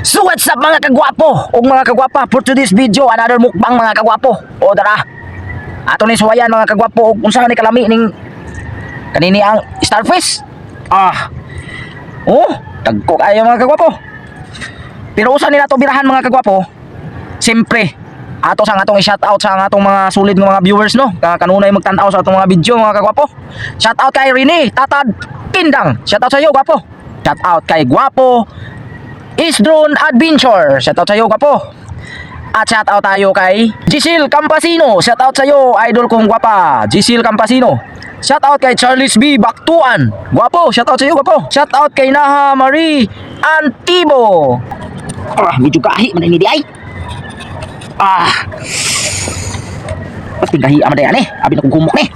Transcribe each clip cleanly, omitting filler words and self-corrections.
So what's up mga kagwapo o mga kagwapa, for today's video another mukbang mga kagwapo. O dara ato ni suwayan mga kagwapo og unsa ni kalami ning kanini ang starfish. Dagko kayo mga kagwapo. Pero usa ni nato birahan mga kagwapo. Siyempre ato sa atong i-shout out sa atong mga solid nga mga viewers no. Kanunay magtan-aw sa atong mga video mga kagwapo. Shout out kay Rene Tatad Pindang. Shout out sa iyo gwapo. Shout out kay Gwapo Is Drone Adventure. Shout out sa iyo gwapo. At shout out tayo kay Gisil Campasino. Shout out sa iyo idol kong gwapa, Gisil Campasino. Shout out kay Charles B Baktuan. Gwapo, shout out sa iyo gwapo. Shout out kay Naha Marie Antibo. Medyo kahi man ini di ay. Ba't pingahi ama dayan eh? Abi na kong kumok eh.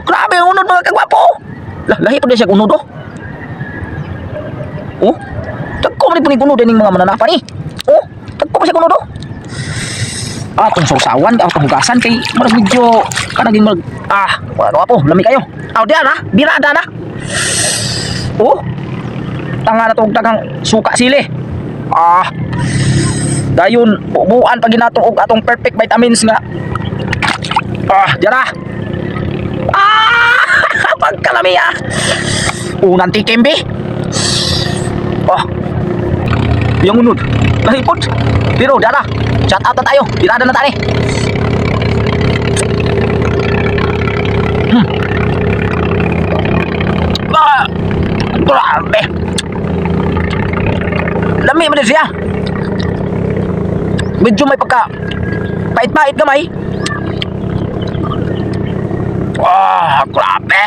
Grabe ang unod mga kagwapo. Lahi pa din siya unod oh. Tagko man ni unod din mga mananapa ni. Tagko pa siya unod oh. Itong sausawan, itong hugasan kay maras medyo kanaging mag wala gwapo, lami kayo. Diyan ha, birada na. Tanga na itong tagang suka sili. Dayon, buuan pag ginatong atong perfect vitamins nga. Diyan ha. Pagkalami unang tikim be. Yung unod lahipod. Pero dara chat out na tayo, birada na tani. Grabe lami man siya. Medyo may pagka pait-pait gamay. Grabe.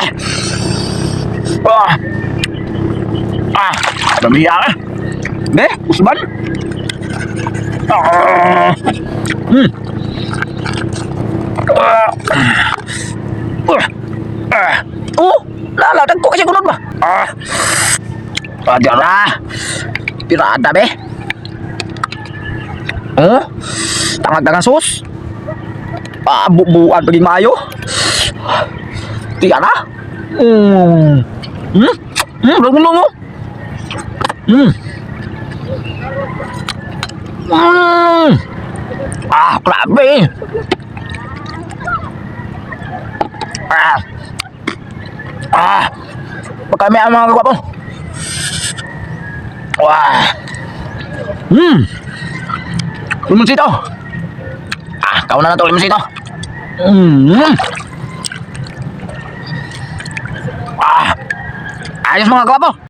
Dami yan. Be, usban. Lalatag ko kasi kunod ba? Dara. Pirada be. Tangag-tangang sus. Buuan paging mayo. Tiyan na. Lungo-lungo. Grabe. Pagkami ang mga kagwapo. Limonsito. Kauna na to limonsito. Ayos mga kagwapo.